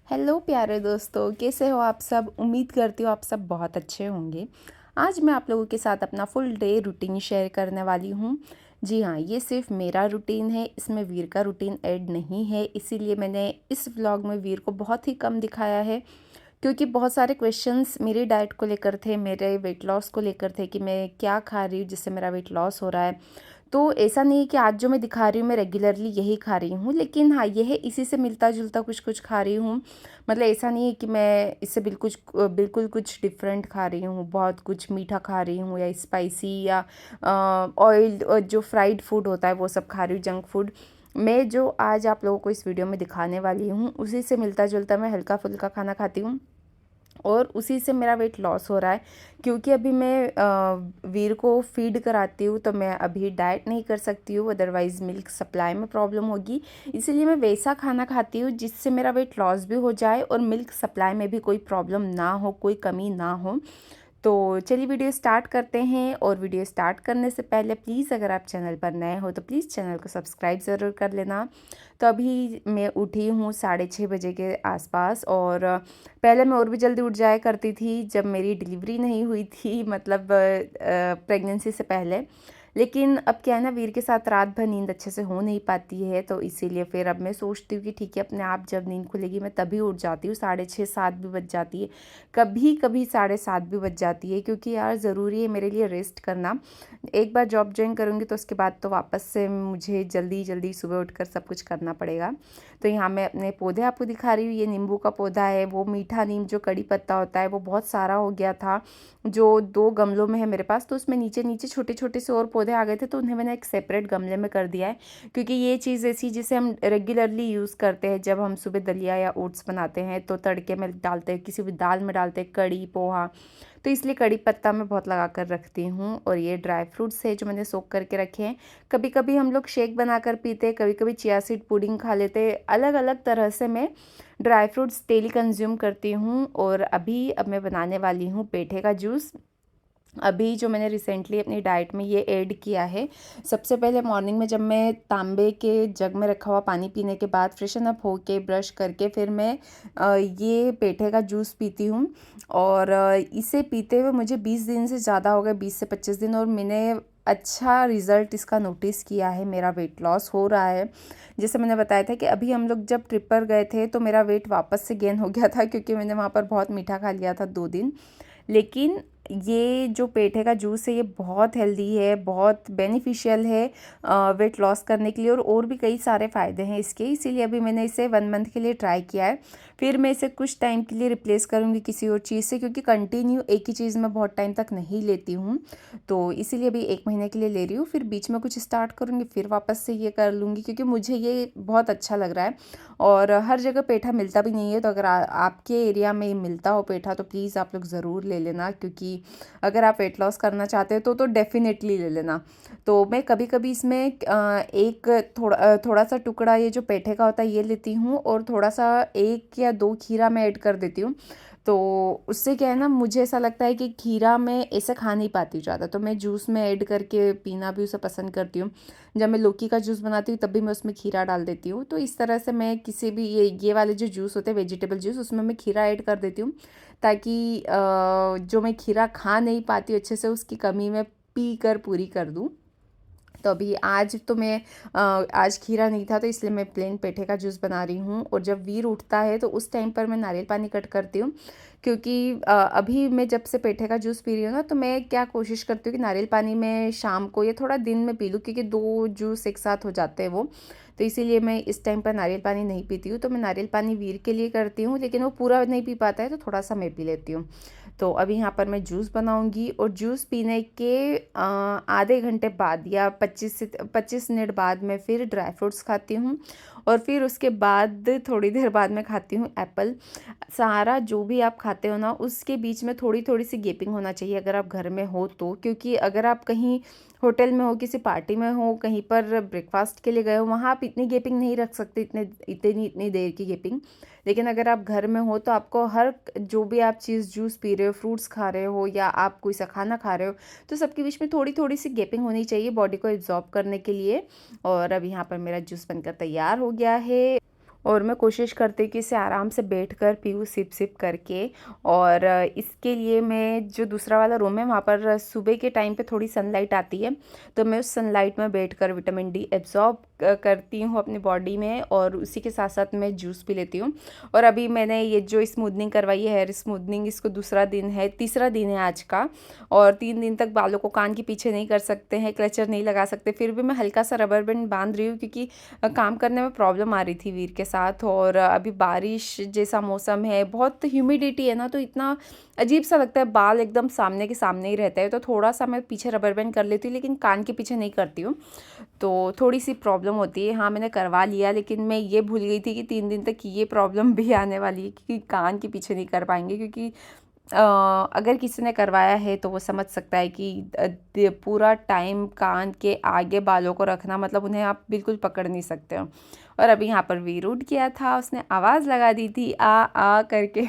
Hello प्यारे दोस्तों, कैसे हो आप सब। उम्मीद करती हूँ आप सब बहुत अच्छे होंगे। आज मैं आप लोगों के साथ अपना फुल डे रूटीन शेयर करने वाली हूँ। जी हाँ, ये सिर्फ मेरा रूटीन है, इसमें वीर का रूटीन ऐड नहीं है। इसीलिए मैंने इस व्लॉग में वीर को बहुत ही कम दिखाया है, क्योंकि बहुत सारे क्वेश्चंस मेरी डाइट को लेकर थे, मेरे वेट लॉस को लेकर थे कि मैं क्या खा रही हूँ जिससे मेरा वेट लॉस हो रहा है। तो ऐसा नहीं है कि आज जो मैं दिखा रही हूँ मैं रेगुलरली यही खा रही हूँ, लेकिन हाँ, ये है इसी से मिलता जुलता कुछ कुछ खा रही हूँ। मतलब ऐसा नहीं है कि मैं इससे बिल्कुल बिल्कुल कुछ डिफरेंट खा रही हूँ, बहुत कुछ मीठा खा रही हूँ या स्पाइसी या ऑयल जो फ्राइड फूड होता है वो सब खा रही हूँ, जंक फूड। मैं जो आज आप लोगों को इस वीडियो में दिखाने वाली हूँ उसी से मिलता जुलता मैं हल्का फुल्का खाना खाती हूँ, और उसी से मेरा वेट लॉस हो रहा है। क्योंकि अभी मैं वीर को फीड कराती हूँ, तो मैं अभी डाइट नहीं कर सकती हूँ, अदरवाइज़ मिल्क सप्लाई में प्रॉब्लम होगी। इसीलिए मैं वैसा खाना खाती हूँ जिससे मेरा वेट लॉस भी हो जाए और मिल्क सप्लाई में भी कोई प्रॉब्लम ना हो, कोई कमी ना हो। तो चलिए वीडियो स्टार्ट करते हैं। और वीडियो स्टार्ट करने से पहले प्लीज़ अगर आप चैनल पर नए हो तो प्लीज़ चैनल को सब्सक्राइब ज़रूर कर लेना। तो अभी मैं उठी हूँ 6:30 बजे के आसपास, और पहले मैं और भी जल्दी उठ जाया करती थी जब मेरी डिलीवरी नहीं हुई थी, मतलब प्रेगनेंसी से पहले। लेकिन अब क्या है ना, वीर के साथ रात भर नींद अच्छे से हो नहीं पाती है, तो इसीलिए फिर अब मैं सोचती हूँ कि ठीक है, अपने आप जब नींद खुलेगी मैं तभी उठ जाती हूँ। 6:30 7 भी बज जाती है, कभी कभी 7:30 भी बज जाती है, क्योंकि यार ज़रूरी है मेरे लिए रेस्ट करना। एक बार जॉब ज्वाइन करूँगी तो उसके बाद तो वापस से मुझे जल्दी जल्दी सुबह उठकर सब कुछ करना पड़ेगा। तो यहाँ मैं अपने पौधे आपको दिखा रही हूँ। ये नींबू का पौधा है, वो मीठा नीम जो कड़ी पत्ता होता है, वो बहुत सारा हो गया था, जो 2 गमलों में है मेरे पास। तो उसमें नीचे नीचे छोटे छोटे से और पौधे आ गए थे, तो उन्हें मैंने एक सेपरेट गमले में कर दिया है। क्योंकि ये चीज़ ऐसी जिसे हम रेगुलरली यूज़ करते हैं, जब हम सुबह दलिया या ओट्स बनाते हैं तो तड़के में डालते हैं, किसी भी दाल में डालते हैं, कड़ी पोहा। तो इसलिए कड़ी पत्ता मैं बहुत लगा कर रखती हूँ। और ये ड्राई फ्रूट्स है जो मैंने सोक करके रखे हैं। कभी कभी हम लोग शेक बनाकर पीते हैं, कभी कभी चिया सीड पुडिंग खा लेते हैं। अलग अलग तरह से मैं ड्राई फ्रूट्स डेली कंज्यूम करती हूँ। और अब मैं बनाने वाली हूँ पेठे का जूस। अभी जो मैंने रिसेंटली अपनी डाइट में ये ऐड किया है, सबसे पहले मॉर्निंग में जब मैं तांबे के जग में रखा हुआ पानी पीने के बाद फ्रेशन अप होके ब्रश करके फिर मैं ये पेठे का जूस पीती हूँ। और इसे पीते हुए मुझे 20 दिन से ज़्यादा हो गए, 20 से 25 दिन, और मैंने अच्छा रिज़ल्ट इसका नोटिस किया है। मेरा वेट लॉस हो रहा है। जैसे मैंने बताया था कि अभी हम लोग जब ट्रिप पर गए थे तो मेरा वेट वापस से गेन हो गया था, क्योंकि मैंने वहाँ पर बहुत मीठा खा लिया था 2 दिन। लेकिन ये जो पेठे का जूस है ये बहुत हेल्दी है, बहुत बेनिफिशियल है वेट लॉस करने के लिए, और भी कई सारे फ़ायदे हैं इसके। इसीलिए अभी मैंने इसे 1 मंथ के लिए ट्राई किया है। फिर मैं इसे कुछ टाइम के लिए रिप्लेस करूँगी किसी और चीज़ से, क्योंकि कंटिन्यू एक ही चीज़ मैं बहुत टाइम तक नहीं लेती हूँ। तो इसीलिए अभी 1 महीने के लिए ले रही हूँ, फिर बीच में कुछ स्टार्ट करूँगी, फिर वापस से ये कर लूँगी, क्योंकि मुझे ये बहुत अच्छा लग रहा है। और हर जगह पेठा मिलता भी नहीं है, तो अगर आपके एरिया में मिलता हो पेठा तो प्लीज़ आप लोग ज़रूर ले लेना, क्योंकि अगर आप वेट लॉस करना चाहते हो तो डेफ़िनेटली ले लेना। तो मैं कभी कभी इसमें एक थोड़ा सा टुकड़ा ये जो पेठे का होता है ये लेती हूँ, और थोड़ा सा 1 या 2 खीरा मैं ऐड कर देती हूँ। तो उससे क्या है ना, मुझे ऐसा लगता है कि खीरा मैं ऐसे खा नहीं पाती ज़्यादा, तो मैं जूस में ऐड करके पीना भी उसे पसंद करती हूँ। जब मैं लौकी का जूस बनाती हूँ तब भी मैं उसमें खीरा डाल देती हूँ। तो इस तरह से मैं किसी भी ये वाले जो जूस होते हैं वेजिटेबल जूस, उसमें मैं खीरा ऐड कर देती हूँ, ताकि जो मैं खीरा खा नहीं पाती अच्छे से उसकी कमी मैं पी कर पूरी कर दूँ। तो अभी आज तो मैं आज खीरा नहीं था तो इसलिए मैं प्लेन पेठे का जूस बना रही हूँ। और जब वीर उठता है तो उस टाइम पर मैं नारियल पानी कट करती हूँ, क्योंकि अभी मैं जब से पेठे का जूस पी रही हूँ ना, तो मैं क्या कोशिश करती हूँ कि नारियल पानी में शाम को या थोड़ा दिन में पी लूँ, क्योंकि 2 जूस एक साथ हो जाते हैं वो। तो इसीलिए मैं इस टाइम पर नारियल पानी नहीं पीती हूँ। तो मैं नारियल पानी वीर के लिए करती हूँ, लेकिन वो पूरा नहीं पी पाता है तो थोड़ा सा मैं पी लेती हूँ। तो अभी यहाँ पर मैं जूस बनाऊंगी, और जूस पीने के आधे घंटे बाद या 25 मिनट बाद मैं फिर ड्राई फ्रूट्स खाती हूँ, और फिर उसके बाद थोड़ी देर बाद मैं खाती हूँ एप्पल। सारा जो भी आप खाते हो ना, उसके बीच में थोड़ी थोड़ी सी गैपिंग होना चाहिए, अगर आप घर में हो तो। क्योंकि अगर आप कहीं होटल में हो, किसी पार्टी में हो, कहीं पर ब्रेकफास्ट के लिए गए हो, वहाँ आप इतनी गैपिंग नहीं रख सकते, इतनी देर की गैपिंग। लेकिन अगर आप घर में हो तो आपको हर जो भी आप चीज़ जूस पी रहे हो, फ्रूट्स खा रहे हो, या आप कोई सा खाना खा रहे हो, तो सबके बीच में थोड़ी थोड़ी सी गैपिंग होनी चाहिए बॉडी को एब्जॉर्ब करने के लिए। और अब यहाँ पर मेरा जूस बनकर तैयार हो गया है। और मैं कोशिश करती हूँ कि इसे आराम से बैठकर पीऊँ सिप सिप करके। और इसके लिए मैं जो दूसरा वाला रूम है वहाँ पर सुबह के टाइम पे थोड़ी सनलाइट आती है, तो मैं उस सनलाइट में बैठकर विटामिन डी एब्जॉर्ब करती हूँ अपनी बॉडी में, और उसी के साथ साथ मैं जूस पी लेती हूँ। और अभी मैंने ये जो स्मूदनिंग करवाई है, हेयर स्मूदनिंग, इसको दूसरा दिन है, तीसरा दिन है आज का। और 3 दिन तक बालों को कान के पीछे नहीं कर सकते हैं, क्लचर नहीं लगा सकते, फिर भी मैं हल्का सा रबर बैंड बांध रही हूँ क्योंकि काम करने में प्रॉब्लम आ रही थी वीर के साथ। और अभी बारिश जैसा मौसम है, बहुत ह्यूमिडिटी है ना, तो इतना अजीब सा लगता है, बाल एकदम सामने के सामने ही रहता है, तो थोड़ा सा मैं पीछे रबर बैंड कर लेती हूँ, लेकिन कान के पीछे नहीं करती हूँ, तो थोड़ी सी प्रॉब्लम होती है। हाँ, मैंने करवा लिया, लेकिन मैं ये भूल गई थी कि 3 दिन तक ये प्रॉब्लम भी आने वाली है, क्योंकि कान के पीछे नहीं कर पाएंगे। क्योंकि अगर किसी ने करवाया है तो वो समझ सकता है कि पूरा टाइम कान के आगे बालों को रखना, मतलब उन्हें आप बिल्कुल पकड़ नहीं सकते हो। और अभी यहाँ पर वीर उठ गया था, उसने आवाज़ लगा दी थी आ करके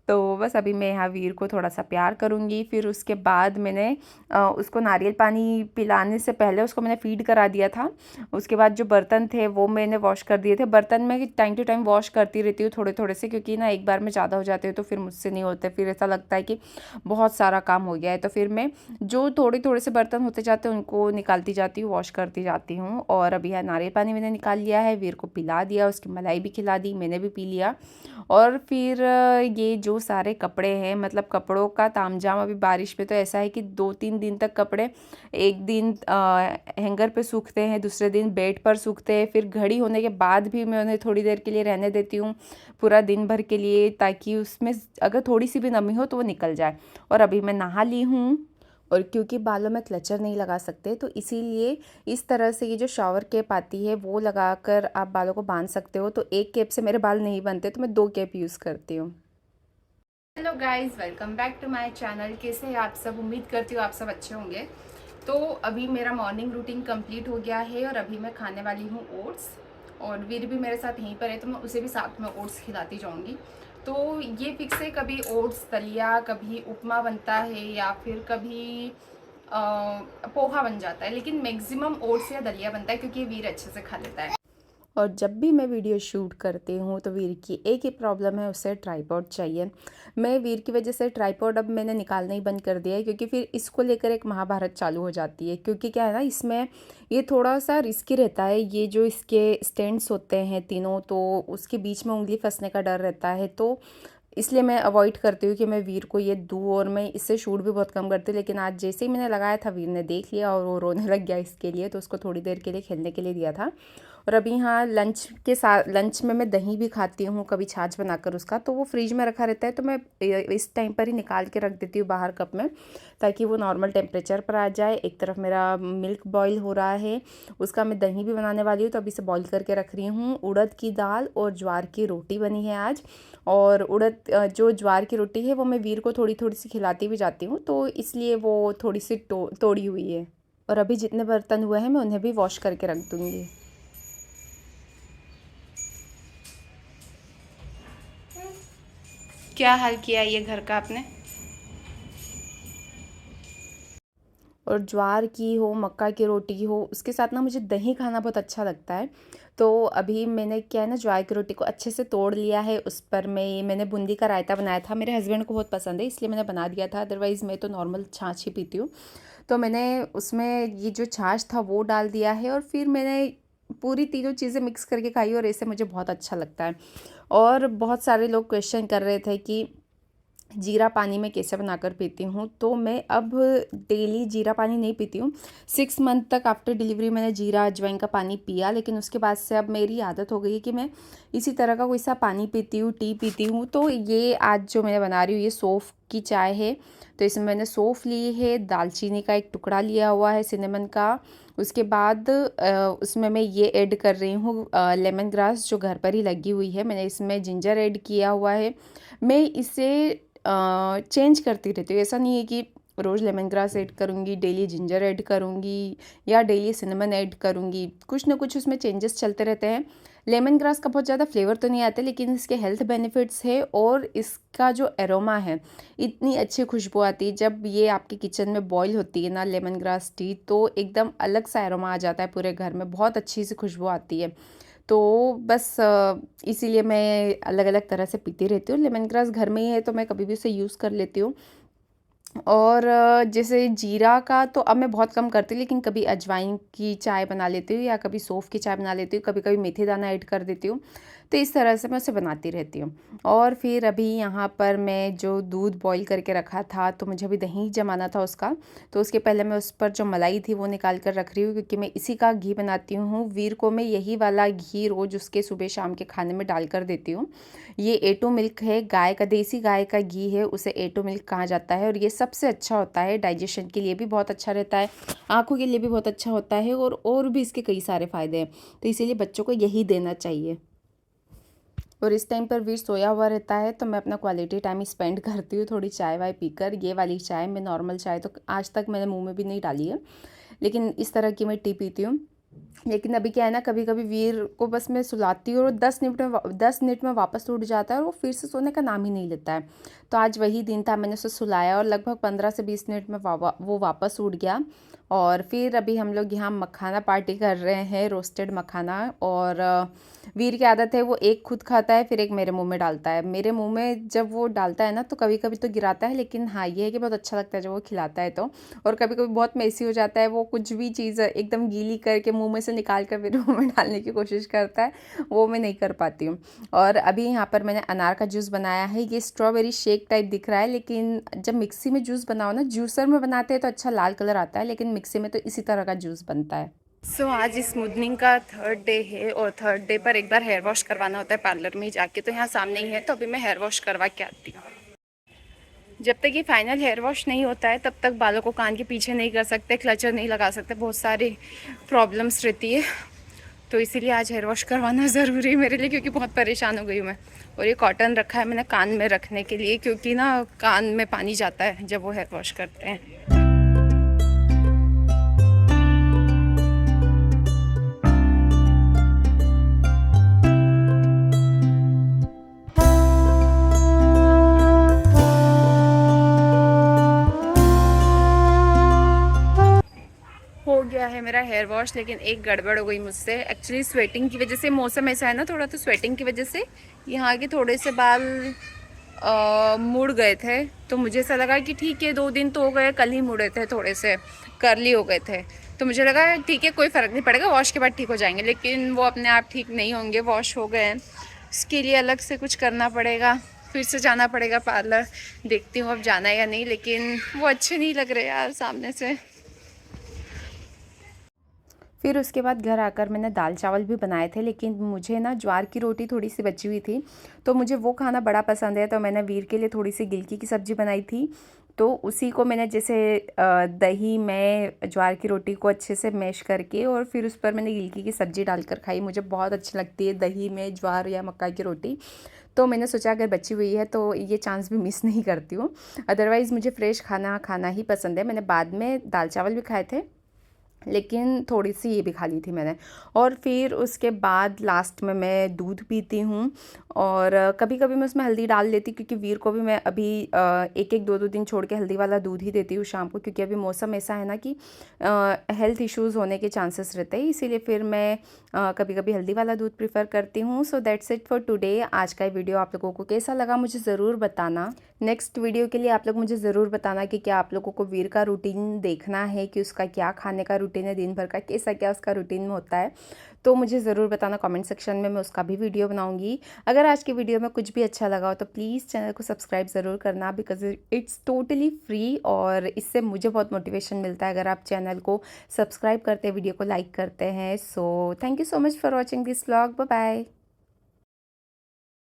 तो बस अभी मैं यहाँ वीर को थोड़ा सा प्यार करूँगी। फिर उसके बाद मैंने उसको नारियल पानी पिलाने से पहले उसको मैंने फ़ीड करा दिया था। उसके बाद जो बर्तन थे वो मैंने वॉश कर दिए थे। बर्तन मैं टाइम टू टाइम वॉश करती रहती हूँ थोड़े थोड़े से, क्योंकि ना एक बार में ज़्यादा हो जाते हैं तो फिर मुझसे नहीं होते, फिर ऐसा लगता है कि बहुत सारा काम हो गया है। तो फिर मैं जो थोड़े थोड़े से बर्तन होते जाते हैं उनको निकालती जाती हूँ, वॉश करती जाती हूँ। और अभी यहाँ नारियल पानी मैंने निकाल लिया है, वीर को पिला दिया, उसकी मलाई भी खिला दी, मैंने भी पी लिया। और फिर ये जो सारे कपड़े हैं, मतलब कपड़ों का तामझाम अभी बारिश में तो ऐसा है कि 2-3 दिन तक कपड़े एक दिन हैंगर पे सूखते हैं, दूसरे दिन बेड पर सूखते हैं, फिर घड़ी होने के बाद भी मैं उन्हें थोड़ी देर के लिए रहने देती हूँ, पूरा दिन भर के लिए, ताकि उसमें अगर थोड़ी सी भी नमी हो तो वो निकल जाए। और अभी मैं नहा ली हूँ, और क्योंकि बालों में क्लचर नहीं लगा सकते तो इसीलिए इस तरह से ये जो शावर कैप आती है वो लगाकर आप बालों को बांध सकते हो। तो एक कैप से मेरे बाल नहीं बनते, तो मैं 2 कैप यूज़ करती हूँ। Hello guys, welcome back to my channel. कैसे हैं आप सब? उम्मीद करती हूँ आप सब अच्छे होंगे। तो अभी मेरा मॉर्निंग रूटीन कंप्लीट हो गया है, और अभी मैं खाने वाली हूँ ओट्स। और वीर भी मेरे साथ यहीं पर है, तो मैं उसे भी साथ में ओट्स खिलाती जाऊँगी। तो ये फिक्स है, कभी ओट्स दलिया, कभी उपमा बनता है, या फिर कभी पोहा बन जाता है, लेकिन मैक्सिमम ओट्स या दलिया बनता है क्योंकि वीर अच्छे से खा लेता है। और जब भी मैं वीडियो शूट करती हूँ तो वीर की एक ही प्रॉब्लम है, उसे ट्राइपॉड चाहिए। मैं वीर की वजह से ट्राइपॉड अब मैंने निकालना ही बंद कर दिया है, क्योंकि फिर इसको लेकर एक महाभारत चालू हो जाती है। क्योंकि क्या है ना, इसमें ये थोड़ा सा रिस्की रहता है, ये जो इसके स्टैंड्स होते हैं तीनों, तो उसके बीच में उंगली फंसने का डर रहता है, तो इसलिए मैं अवॉइड करती हूँ कि मैं वीर को ये दूँ। और मैं इससे शूट भी बहुत कम करती हूँ, लेकिन आज जैसे ही मैंने लगाया था वीर ने देख लिया और वो रोने लग गया इसके लिए, तो उसको थोड़ी देर के लिए खेलने के लिए दिया था। और अभी यहाँ लंच में मैं दही भी खाती हूँ, कभी छाछ बनाकर उसका, तो वो फ्रिज में रखा रहता है, तो मैं इस टाइम पर ही निकाल के रख देती हूँ बाहर कप में, ताकि वो नॉर्मल टेम्परेचर पर आ जाए। एक तरफ मेरा मिल्क बॉईल हो रहा है, उसका मैं दही भी बनाने वाली हूँ, तो अभी से बॉईल करके रख रही हूँ। उड़द की दाल और ज्वार की रोटी बनी है आज। और जो ज्वार की रोटी है वो मैं वीर को थोड़ी थोड़ी सी खिलाती भी जाती हूँ, तो इसलिए वो थोड़ी सी तोड़ी हुई है। और अभी जितने बर्तन हुए हैं मैं उन्हें भी वॉश करके रख दूँगी। क्या हाल किया ये घर का आपने? और ज्वार की हो, मक्का की रोटी हो, उसके साथ ना मुझे दही खाना बहुत अच्छा लगता है। तो अभी मैंने क्या है ना, ज्वार की रोटी को अच्छे से तोड़ लिया है, उस पर मैंने बूंदी का रायता बनाया था, मेरे हस्बैंड को बहुत पसंद है इसलिए मैंने बना दिया था, अदरवाइज़ मैं तो नॉर्मल छाछ ही पीती हूँ। तो मैंने उसमें ये जो छाछ था वो डाल दिया है, और फिर मैंने पूरी तीनों चीज़ें मिक्स करके खाई, और ऐसे मुझे बहुत अच्छा लगता है। और बहुत सारे लोग क्वेश्चन कर रहे थे कि जीरा पानी में कैसे बनाकर पीती हूँ, तो मैं अब डेली जीरा पानी नहीं पीती हूँ। 6 मंथ तक आफ्टर डिलीवरी मैंने जीरा अजवाइन का पानी पिया, लेकिन उसके बाद से अब मेरी आदत हो गई है कि मैं इसी तरह का कोई सा पानी पीती हूँ, टी पीती हूँ। तो ये आज जो मैं बना रही हूँ ये सौंफ की चाय है, तो इसमें मैंने सौंफ ली है, दालचीनी का एक टुकड़ा लिया हुआ है, सिनेमन का। उसके बाद उसमें मैं ये ऐड कर रही हूँ लेमन ग्रास, जो घर पर ही लगी हुई है। मैंने इसमें जिंजर ऐड किया हुआ है। मैं इसे चेंज करती रहती हूँ, ऐसा नहीं है कि रोज़ लेमन ग्रास ऐड करूँगी, डेली जिंजर ऐड करूँगी, या डेली सिनेमन ऐड करूँगी। कुछ ना कुछ उसमें चेंजेस चलते रहते हैं। लेमन ग्रास का बहुत ज़्यादा फ्लेवर तो नहीं आता, लेकिन इसके हेल्थ बेनिफिट्स है, और इसका जो एरोमा है, इतनी अच्छी खुशबू आती है जब ये आपके किचन में बॉईल होती है ना लेमन ग्रास टी, तो एकदम अलग सा एरोमा आ जाता है पूरे घर में, बहुत अच्छी सी खुशबू आती है। तो बस इसीलिए मैं अलग-अलग तरह से पीती रहती हूँ। लेमन ग्रास घर में ही है तो मैं कभी भी उसे यूज़ कर लेती हूँ। और जैसे जीरा का तो अब मैं बहुत कम करती हूँ, लेकिन कभी अजवाइन की चाय बना लेती हूँ या कभी सौंफ की चाय बना लेती हूँ, कभी-कभी मेथी दाना ऐड कर देती हूँ। तो इस तरह से मैं उसे बनाती रहती हूँ। और फिर अभी यहाँ पर मैं जो दूध बॉईल करके रखा था, तो मुझे अभी दही जमाना था उसका, तो उसके पहले मैं उस पर जो मलाई थी वो निकाल कर रख रही हूँ, क्योंकि मैं इसी का घी बनाती हूँ। वीर को मैं यही वाला घी रोज़ उसके सुबह शाम के खाने में डाल कर देती हूँ। ये A2 मिल्क है, गाय का, देसी गाय का घी है, उसे A2 मिल्क कहा जाता है और ये सबसे अच्छा होता है, डाइजेशन के लिए भी बहुत अच्छा रहता है, आँखों के लिए भी बहुत अच्छा होता है और भी इसके कई सारे फ़ायदे हैं। तो इसीलिए बच्चों को यही देना चाहिए। और इस टाइम पर वीर सोया हुआ रहता है, तो मैं अपना क्वालिटी टाइम स्पेंड करती हूँ थोड़ी चाय वाय पीकर। ये वाली चाय, मैं नॉर्मल चाय तो आज तक मैंने मुँह में भी नहीं डाली है, लेकिन इस तरह की मैं टी पीती हूँ। लेकिन अभी क्या है ना, कभी-कभी वीर को बस मैं सुलाती हूँ और 10 मिनट में वापस उठ जाता है और वो फिर से सोने का नाम ही नहीं लेता है। तो आज वही दिन था, मैंने उसे सुलाया और लगभग 15 से 20 मिनट में वो वापस उठ गया। और फिर अभी हम लोग यहाँ मखाना पार्टी कर रहे हैं, रोस्टेड मखाना। और वीर की आदत है, वो एक खुद खाता है फिर एक मेरे मुँह में डालता है। मेरे मुँह में जब वो डालता है ना, तो कभी-कभी तो गिराता है, लेकिन हाँ, ये है कि बहुत अच्छा लगता है जब वो खिलाता है तो। और कभी-कभी बहुत मेसी हो जाता है, वो कुछ भी चीज़ एकदम गीली करके मुँह में से निकाल कर मेरे मुँह में डालने की कोशिश करता है, वो मैं नहीं कर पाती हूँ। और अभी यहाँ पर मैंने अनार का जूस बनाया है, ये स्ट्रॉबेरी शेक टाइप दिख रहा है, लेकिन जब मिक्सी में जूस बनाओ ना, जूसर में बनाते हैं तो अच्छा लाल कलर आता है, लेकिन मिक्सी में तो इसी तरह का जूस बनता है। आज स्मूथनिंग का 3rd डे है और 3rd डे पर एक बार हेयर वॉश करवाना होता है पार्लर में जाके, तो यहाँ सामने ही है, तो अभी मैं हेयर वॉश करवा के आती हूँ। जब तक ये फाइनल हेयर वॉश नहीं होता है तब तक बालों को कान के पीछे नहीं कर सकते, क्लचर नहीं लगा सकते, बहुत सारी प्रॉब्लम्स रहती है। तो इसीलिए आज हेयर वॉश करवाना ज़रूरी है मेरे लिए, क्योंकि बहुत परेशान हो गई हूँ मैं। और ये कॉटन रखा है मैंने कान में रखने के लिए, क्योंकि ना कान में पानी जाता है जब वो हेयर वॉश करते हैं। हो गया है मेरा हेयर वॉश, लेकिन एक गड़बड़ हो गई मुझसे। एक्चुअली स्वेटिंग की वजह से, मौसम ऐसा है ना थोड़ा, तो स्वेटिंग की वजह से यहाँ के थोड़े से बाल मुड़ गए थे। तो मुझे ऐसा लगा कि ठीक है, 2 दिन तो हो गए, कल ही मुड़े थे, थोड़े से कर्ली हो गए थे। तो मुझे लगा ठीक है, कोई फ़र्क नहीं पड़ेगा, वॉश के बाद ठीक हो जाएंगे, लेकिन वो अपने आप ठीक नहीं होंगे, वॉश हो गए हैं। इसके लिए अलग से कुछ करना पड़ेगा, फिर से जाना पड़ेगा पार्लर। देखती हूँ अब जाना है या नहीं, लेकिन वो अच्छे नहीं लग रहे यार सामने से। फिर उसके बाद घर आकर मैंने दाल चावल भी बनाए थे, लेकिन मुझे ना ज्वार की रोटी थोड़ी सी बची हुई थी, तो मुझे वो खाना बड़ा पसंद है, तो मैंने वीर के लिए थोड़ी सी गिलकी की सब्ज़ी बनाई थी। तो उसी को मैंने जैसे दही में ज्वार की रोटी को अच्छे से मैश करके और फिर उस पर मैंने गिलकी की सब्ज़ी डालकर खाई। मुझे बहुत अच्छी लगती है दही में ज्वार या मक्का की रोटी। तो मैंने सोचा अगर बची हुई है तो ये चांस भी मिस नहीं करती हूँ। अदरवाइज़ मुझे फ्रेश खाना खाना ही पसंद है। मैंने बाद में दाल चावल भी खाए थे, लेकिन थोड़ी-सी ये भी खा ली थी मैंने। और फिर उसके बाद लास्ट में मैं दूध पीती हूँ और कभी-कभी मैं उसमें हल्दी डाल लेती, क्योंकि वीर को भी मैं अभी 1-1 2-2 दिन छोड़ के हल्दी वाला दूध ही देती हूँ शाम को, क्योंकि अभी मौसम ऐसा है ना कि हेल्थ इश्यूज़ होने के चांसेस रहते हैं, इसीलिए फिर मैं कभी-कभी हल्दी वाला दूध प्रेफ़र करती हूँ। So that's it for today. आज का ये वीडियो आप लोगों को कैसा लगा मुझे ज़रूर बताना। नेक्स्ट वीडियो के लिए आप लोग मुझे ज़रूर बताना कि क्या आप लोगों को वीर का रूटीन देखना है, कि उसका क्या खाने का रूटीन है, दिन भर का कैसा क्या उसका रूटीन में होता है। तो मुझे ज़रूर बताना कमेंट सेक्शन में, मैं उसका भी वीडियो बनाऊंगी। अगर आज की वीडियो में कुछ भी अच्छा लगा हो तो प्लीज़ चैनल को सब्सक्राइब ज़रूर करना, बिकॉज इट्स टोटली फ्री और इससे मुझे बहुत मोटिवेशन मिलता है अगर आप चैनल को सब्सक्राइब करते हैं, वीडियो को लाइक करते हैं। So thank you so much for watching this vlog. Bye bye.